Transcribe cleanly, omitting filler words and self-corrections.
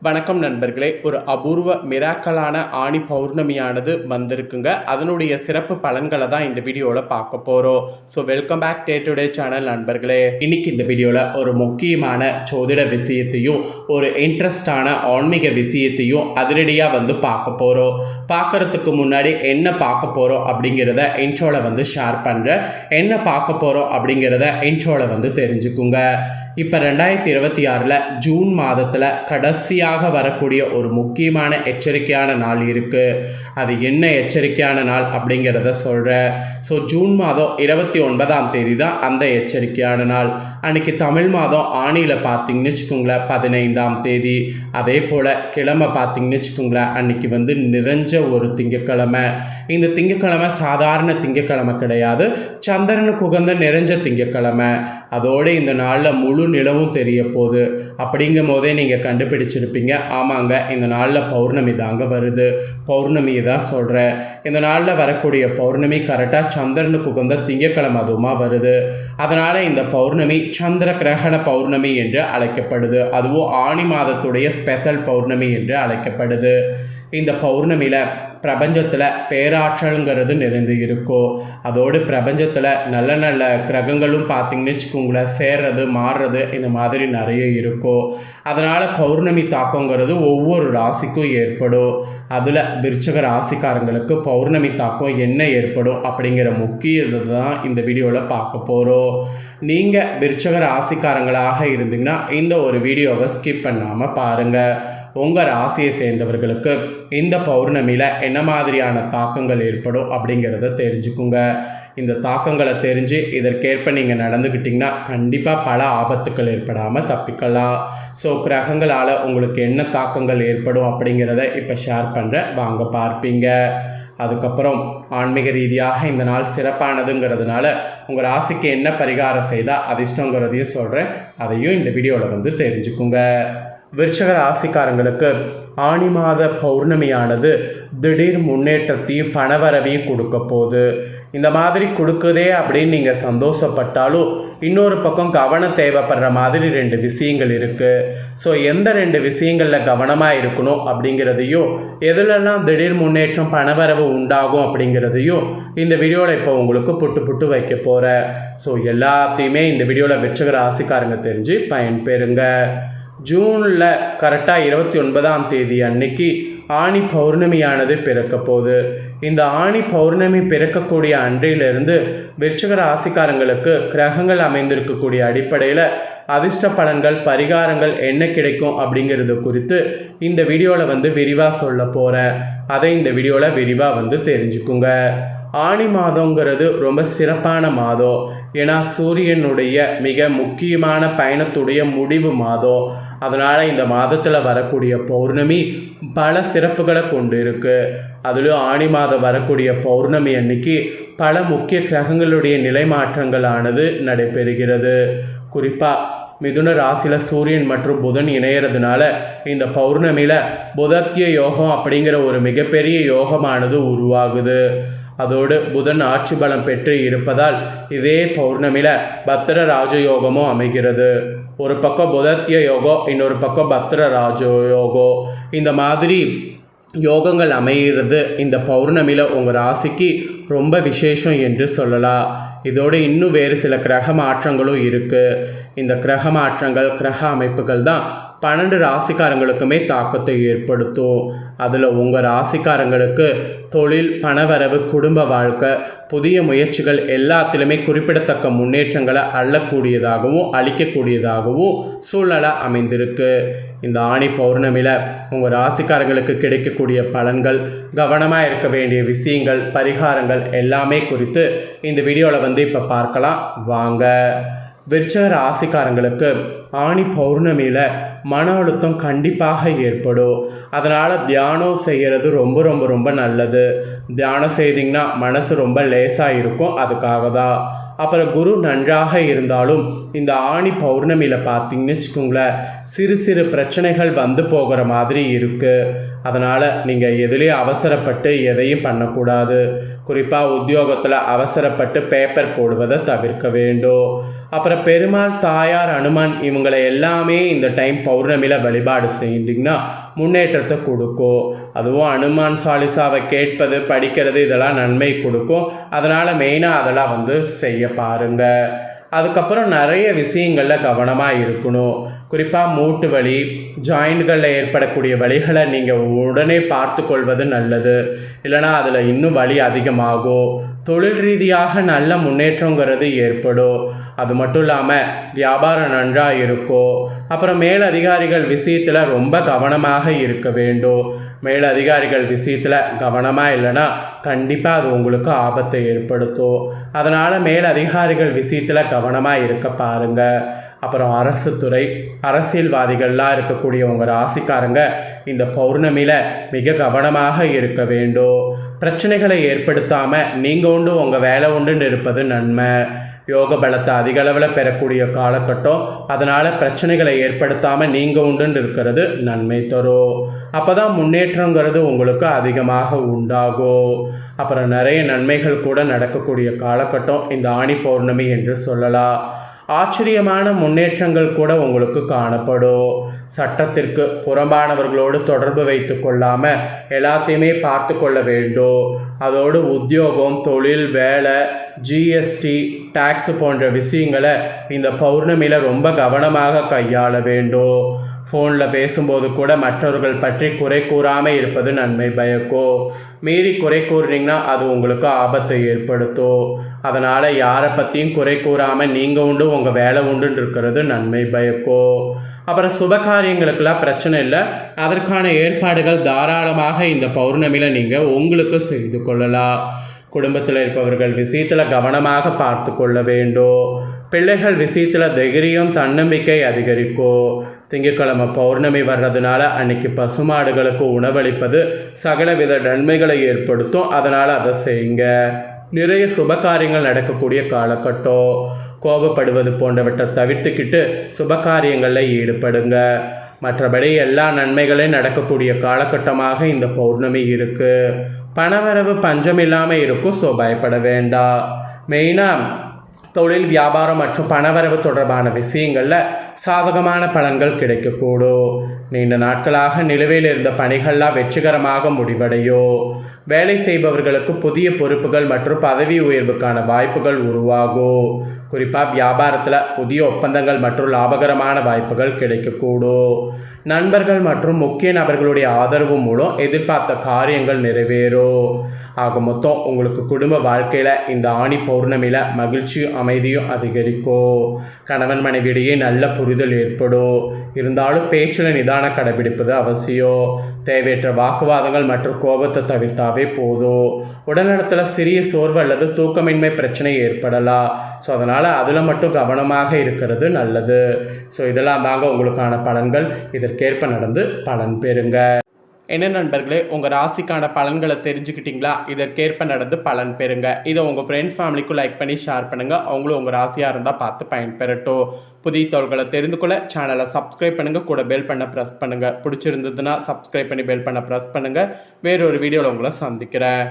வணக்கம் நண்பர்களே. ஒரு அபூர்வ மிராக்கலான ஆணி பௌர்ணமியானது வந்திருக்குங்க. அதனுடைய சிறப்பு பலன்களை தான் இந்த வீடியோவில் பார்க்க போகிறோம். So welcome back to the channel நண்பர்களே. இன்னைக்கு இந்த வீடியோவில் ஒரு முக்கியமான ஜோதிட விஷயத்தையும் ஒரு இன்ட்ரெஸ்டான ஆன்மீக விஷயத்தையும் அதிரடியாக பார்க்க போகிறோம். பார்க்குறதுக்கு முன்னாடி என்ன பார்க்க போகிறோம் அப்படிங்கிறத இன்ட்ரோவில் ஷேர் பண்ணுறேன். என்ன பார்க்க போகிறோம் அப்படிங்கிறத இன்ட்ரோவில் தெரிஞ்சுக்குங்க. இப்போ 2026 ஜூன் மாதத்தில் கடைசியாக வரக்கூடிய ஒரு முக்கியமான எச்சரிக்கையான நாள் இருக்குது. அது என்ன எச்சரிக்கையான நாள் அப்படிங்கிறத சொல்கிறேன். ஸோ ஜூன் மாதம் 29ஆம் தேதி தான் அந்த எச்சரிக்கையான நாள். அன்றைக்கி தமிழ் மாதம் ஆணியில் பார்த்திங்கன்னு வச்சுக்கோங்களேன் 15ஆம் தேதி. அதே போல் கிழமை பார்த்திங்கன்னு வச்சுக்கோங்களேன் அன்றைக்கி நிறைஞ்ச ஒரு திங்கக்கிழமை. இந்த திங்கக்கிழமை சாதாரண திங்கக்கிழமை கிடையாது, சந்திரனுக்கு உகந்த நிறைஞ்ச திங்கக்கிழமை. அதோடு இந்த நாளில் முழு நிலவும் தெரிய போகுது. அப்படிங்கும் போதே நீங்கள் கண்டுபிடிச்சிருப்பீங்க, ஆமாங்க இந்த நாளில் பௌர்ணமி தாங்க வருது. பௌர்ணமியை தான் சொல்கிறேன். இந்த நாளில் வரக்கூடிய பௌர்ணமி கரெக்டாக சந்திரனுக்கு உகந்த திங்கக்கிழமை அதுவுமா வருது. அதனால் இந்த பௌர்ணமி சந்திர கிரகண பௌர்ணமி என்று அழைக்கப்படுது. அதுவும் ஆணி மாதத்துடைய ஸ்பெஷல் பௌர்ணமி என்று அழைக்கப்படுது. இந்த பௌர்ணமியில் பிரபஞ்சத்தில் பேராற்றலுங்கிறது நிறைந்து இருக்கும். அதோடு பிரபஞ்சத்தில் நல்ல நல்ல கிரகங்களும் பார்த்திங்கன்னு வச்சுக்கோங்களேன் சேர்றது மாறுறது இந்த மாதிரி நிறைய இருக்கும். அதனால் பௌர்ணமி தாக்கங்கிறது ஒவ்வொரு ராசிக்கும் ஏற்படும். அதில் விருச்சிக ராசிக்காரங்களுக்கு பௌர்ணமி தாக்கம் என்ன ஏற்படும் அப்படிங்கிற முக்கியத்தை தான் இந்த வீடியோவில் பார்க்க போகிறோம். நீங்கள் விருச்சிக ராசிக்காரங்களாக இருந்தீங்கன்னா இந்த ஒரு வீடியோவை ஸ்கிப் பண்ணாமல் பாருங்கள். உங்கள் ராசியை சேர்ந்தவர்களுக்கு இந்த பௌர்ணமியில் என்ன மாதிரியான தாக்கங்கள் ஏற்படும் அப்படிங்கிறத தெரிஞ்சுக்குங்க. இந்த தாக்கங்களை தெரிஞ்சு இதற்கேற்ப நீங்கள் நடந்துக்கிட்டிங்கன்னா கண்டிப்பாக பல ஆபத்துக்கள் ஏற்படாமல் தப்பிக்கலாம். ஸோ கிரகங்களால் உங்களுக்கு என்ன தாக்கங்கள் ஏற்படும் அப்படிங்கிறத இப்போ ஷேர் பண்ணுறேன், வாங்க பார்ப்பீங்க. அதுக்கப்புறம் ஆன்மீக ரீதியாக இந்த நாள் சிறப்பானதுங்கிறதுனால உங்கள் ராசிக்கு என்ன பரிகாரம் செய்தால் அதிர்ஷ்டங்கிறதையும் சொல்கிறேன், அதையும் இந்த வீடியோவில் தெரிஞ்சுக்குங்க. விருச்சிக ராசிக்காரங்களுக்கு ஆணி மாத பௌர்ணமியானது திடீர் முன்னேற்றத்தையும் பணவரவையும் கொடுக்க போகுது. இந்த மாதிரி கொடுக்குதே அப்படின்னு நீங்கள் சந்தோஷப்பட்டாலும் இன்னொரு பக்கம் கவனம் தேவைப்படுற மாதிரி 2 விஷயங்கள் இருக்குது. ஸோ எந்த 2 விஷயங்களில் கவனமாக இருக்கணும் அப்படிங்கிறதையும் எதுலெல்லாம் திடீர் முன்னேற்றம் பணவரவு உண்டாகும் அப்படிங்கிறதையும் இந்த வீடியோவில் இப்போ உங்களுக்கு புட்டு வைக்க போகிறேன். ஸோ எல்லாத்தையுமே இந்த வீடியோவில் விருச்சிக ராசிக்காரங்க தெரிஞ்சு பயன்பெறுங்க. ஜூனில் கரெக்டாக 29ஆம் தேதி அன்னைக்கு ஆணி பௌர்ணமியானது பிறக்க போகுது. இந்த ஆணி பௌர்ணமி பிறக்கக்கூடிய அன்றையிலிருந்து விருச்சிக ராசிக்காரங்களுக்கு கிரகங்கள் அமைந்திருக்கக்கூடிய அடிப்படையில் அதிர்ஷ்ட பலன்கள் பரிகாரங்கள் என்ன கிடைக்கும் அப்படிங்கிறது குறித்து இந்த வீடியோவில் விரிவாக சொல்ல போகிறேன். அதை இந்த வீடியோவில் விரிவாக தெரிஞ்சுக்குங்க. ஆணி மாதங்கிறது ரொம்ப சிறப்பான மாதம். ஏன்னா சூரியனுடைய மிக முக்கியமான பயணத்துடைய முடிவு மாதம். அதனால் இந்த மாதத்தில் வரக்கூடிய பௌர்ணமி பல சிறப்புகளை கொண்டு இருக்குது. அதுலேயும் ஆணி மாதம் வரக்கூடிய பௌர்ணமி அன்னைக்கு பல முக்கிய கிரகங்களுடைய நிலை மாற்றங்களானது நடைபெறுகிறது. குறிப்பாக மிதுன ராசியில் சூரியன் மற்றும் புதன் இணையறதுனால இந்த பௌர்ணமியில் புதத்திய யோகம் அப்படிங்கிற ஒரு மிகப்பெரிய யோகமானது உருவாகுது. அதோடு புதன் ஆட்சி பலம் பெற்று இருப்பதால் இதே பௌர்ணமியில் பத்திர ராஜயோகமும் அமைகிறது. ஒரு பக்கம் புதத்திய யோகம், இன்னொரு பக்கம் பத்திர ராஜயோகம். இந்த மாதிரி யோகங்கள் அமைகிறது இந்த பௌர்ணமியில் உங்கள் ராசிக்கு ரொம்ப விசேஷம் என்று சொல்லலாம். இதோடு இன்னும் வேறு சில கிரக மாற்றங்களும் இருக்குது. இந்த கிரக மாற்றங்கள் கிரக அமைப்புகள் தான் 12 ராசிக்காரங்களுக்குமே தாக்கத்தை ஏற்படுத்தும். அதில் உங்கள் ராசிக்காரங்களுக்கு தொழில், பணவரவு, குடும்ப வாழ்க்கை, புதிய முயற்சிகள் எல்லாத்திலுமே குறிப்பிடத்தக்க முன்னேற்றங்களை அள்ளக்கூடியதாகவும் அளிக்கக்கூடியதாகவும் சூழ்நிலை அமைந்திருக்கு. இந்த ஆணி பௌர்ணமியில் உங்கள் ராசிக்காரங்களுக்கு கிடைக்கக்கூடிய பலன்கள், கவனமாக இருக்க வேண்டிய விஷயங்கள், பரிகாரங்கள் எல்லாமே குறித்து இந்த வீடியோவில் இப்போ பார்க்கலாம், வாங்க. விருச்சிக ராசிக்காரங்களுக்கு ஆணி பௌர்ணமியில் மன அழுத்தம் கண்டிப்பாக ஏற்படும். அதனால் தியானம் செய்கிறது ரொம்ப ரொம்ப ரொம்ப நல்லது. தியானம் செய்திங்கன்னா மனசு ரொம்ப லேசாக இருக்கும், அதுக்காக தான். அப்புறம் குரு நன்றாக இருந்தாலும் இந்த ஆணி பௌர்ணமியில் பார்த்திங்கன்னு வச்சுக்கோங்களேன் சிறு சிறு பிரச்சனைகள் போகிற மாதிரி இருக்குது. அதனால் நீங்கள் எதுலேயும் அவசரப்பட்டு எதையும் பண்ணக்கூடாது. குறிப்பாக உத்தியோகத்தில் அவசரப்பட்டு பேப்பர் போடுவதை தவிர்க்க வேண்டும். அப்புறம் பெருமாள், தாயார், அனுமான் இவங்களை எல்லாமே இந்த டைம் பௌர்ணமியில் வழிபாடு செய்திங்கன்னா முன்னேற்றத்தை கொடுக்கும். அதுவும் அனுமான் சாலிசாவை கேட்பது, படிக்கிறது இதெல்லாம் நன்மை கொடுக்கும். அதனால் மெயினாக அதெல்லாம் செய்ய பாருங்கள். அதுக்கப்புறம் நிறைய விஷயங்களில் கவனமாக இருக்கணும். குறிப்பாக மூட்டு வலி, ஜாயிண்ட்களில் ஏற்படக்கூடிய வலிகளை நீங்கள் உடனே பார்த்து கொள்வது நல்லது. இல்லைனா அதில் இன்னும் வலி அதிகமாகும். தொழில் ரீதியாக நல்ல முன்னேற்றங்கிறது ஏற்படும். அது மட்டும் இல்லாமல் வியாபாரம் நன்றாக இருக்கும். அப்புறம் மேலதிகாரிகள் விஷயத்தில் ரொம்ப கவனமாக இருக்க வேண்டும். மேலதிகாரிகள் விஷயத்தில் கவனமாக இல்லைன்னா கண்டிப்பாக அது உங்களுக்கு ஆபத்தை ஏற்படுத்தும். அதனால் மேலதிகாரிகள் விஷயத்தில் கவனமாக இருக்க பாருங்கள். அப்புறம் அரசு துறை, அரசியல்வாதிகள்லாம் இருக்கக்கூடிய உங்கள் ராசிக்காரங்க இந்த பௌர்ணமியில் மிக கவனமாக இருக்க வேண்டும். பிரச்சனைகளை ஏற்படுத்தாமல் நீங்கள் உண்டு உங்கள் வேலை உண்டுன்னு இருப்பது நன்மை. யோக பலத்தை அதிக அளவில் பெறக்கூடிய காலகட்டம். அதனால் பிரச்சனைகளை ஏற்படுத்தாமல் நீங்கள் உண்டுன்னு இருக்கிறது நன்மை தரும். அப்போ தான் முன்னேற்றங்கிறது உங்களுக்கு அதிகமாக உண்டாகும். அப்புறம் நிறைய நன்மைகள் கூட நடக்கக்கூடிய காலகட்டம் இந்த ஆணி பௌர்ணமி என்று சொல்லலாம். ஆச்சரியமான முன்னேற்றங்கள் கூட உங்களுக்கு காணப்படும். சட்டத்திற்கு புறம்பானவர்களோடு தொடர்பு வைத்து கொள்ளாமல் எல்லாத்தையுமே பார்த்து கொள்ள வேண்டும். அதோடு உத்தியோகம், தொழில், வேலை, ஜிஎஸ்டி, டாக்ஸ் போன்ற விஷயங்களை இந்த பௌர்ணமியில் ரொம்ப கவனமாக கையாள வேண்டும். ஃபோனில் பேசும்போது கூட மற்றவர்கள் பற்றி குறை கூறாமல் இருப்பது நன்மை பயக்கும். மீறி குறை கூறினீங்கன்னா அது உங்களுக்கு ஆபத்தை ஏற்படுத்தும். அதனால் யாரை பற்றியும் குறை கூறாமல் நீங்கள் உண்டு உங்கள் வேலை உண்டுன்னு இருக்கிறது நன்மை பயக்கும். அப்புறம் சுபகாரியங்களுக்கெல்லாம் பிரச்சனை இல்லை. அதற்கான ஏற்பாடுகள் தாராளமாக இந்த பௌர்ணமியில் நீங்கள் உங்களுக்கு செய்து கொள்ளலாம். குடும்பத்தில் இருப்பவர்கள் விஷயத்தில் கவனமாக பார்த்து கொள்ள வேண்டும். பிள்ளைகள் விஷயத்தில் தைரியம், தன்னம்பிக்கை அதிகரிக்கும். திங்கட்கிழமை பௌர்ணமி வர்றதுனால அன்னைக்கு பசுமாடுகளுக்கு உணவளிப்பது சகலவித நன்மைகளை ஏற்படுத்தும். அதனால் அதை செய்யுங்க. நிறைய சுபகாரியங்கள் நடக்கக்கூடிய காலகட்டம். கோபப்படுவது போன்றவற்றை தவிர்த்துக்கிட்டு சுபகாரியங்களில் ஈடுபடுங்க. மற்றபடி எல்லா நன்மைகளையும் நடக்கக்கூடிய காலகட்டமாக இந்த பௌர்ணமி இருக்குது. பணவரவு பஞ்சம் இல்லாமல் இருக்கும். ஸோ பயப்பட வேண்டாம். மெயினாக தொழில், வியாபாரம் மற்றும் பணவரவு தொடர்பான விஷயங்களில் சாதகமான பலன்கள் கிடைக்கக்கூடும். நீண்ட நாட்களாக நிலுவையில் இருந்த பணிகள்லாம் வெற்றிகரமாக முடிவடையும். வேலை செய்பவர்களுக்கு புதிய பொறுப்புகள் மற்றும் பதவி உயர்வுக்கான வாய்ப்புகள் உருவாகும். குறிப்பாக வியாபாரத்தில் புதிய ஒப்பந்தங்கள் மற்றும் லாபகரமான வாய்ப்புகள் கிடைக்கக்கூடும். நண்பர்கள் மற்றும் முக்கிய நபர்களுடைய ஆதரவு மூலம் எதிர்பார்த்த காரியங்கள் நிறைவேறும். ஆக மொத்தம் உங்களுக்கு குடும்ப வாழ்க்கையில் இந்த ஆணி பௌர்ணமியில் மகிழ்ச்சியும் அமைதியும் அதிகரிக்கும். கணவன் மனைவியிடையே நல்ல புரிதல் ஏற்படும். இருந்தாலும் பேச்சில் நிதானம் கடைபிடிப்பது அவசியம். தேவையற்ற வாக்குவாதங்கள் மற்றும் கோபத்தை தவிர்த்தாவே போதும். உடல்நலத்தில் சிறிய சோர்வு அல்லது தூக்கமின்மை பிரச்சனை ஏற்படலாம். ஸோ அதனால் அதில் மட்டும் கவனமாக இருக்கிறது நல்லது. ஸோ இதெல்லாம் தாங்க உங்களுக்கான பலன்கள். இதற்கேற்ப நடந்து பலன் பெறுங்க. என்ன நண்பர்களே, உங்கள் ராசிக்கான பலன்களை தெரிஞ்சுக்கிட்டிங்களா? இதற்கேற்ப நடந்து பலன் பெறுங்க. இதை உங்கள் ஃப்ரெண்ட்ஸ் ஃபேமிலிக்கும் லைக் பண்ணி ஷேர் பண்ணுங்கள். அவங்களும் உங்கள் ராசியாக இருந்தால் பார்த்து பயன்பெறட்டும். புதிய தகவல்களை தெரிந்து கொள்ள சேனலை சப்ஸ்கிரைப் பண்ணுங்கள். கூட பெல் பண்ண ப்ரெஸ் பண்ணுங்கள். பிடிச்சிருந்ததுன்னா சப்ஸ்கிரைப் பண்ணி பெல் பண்ண ப்ரெஸ் பண்ணுங்கள். வேறொரு வீடியோவில் உங்களை சந்திக்கிறேன்.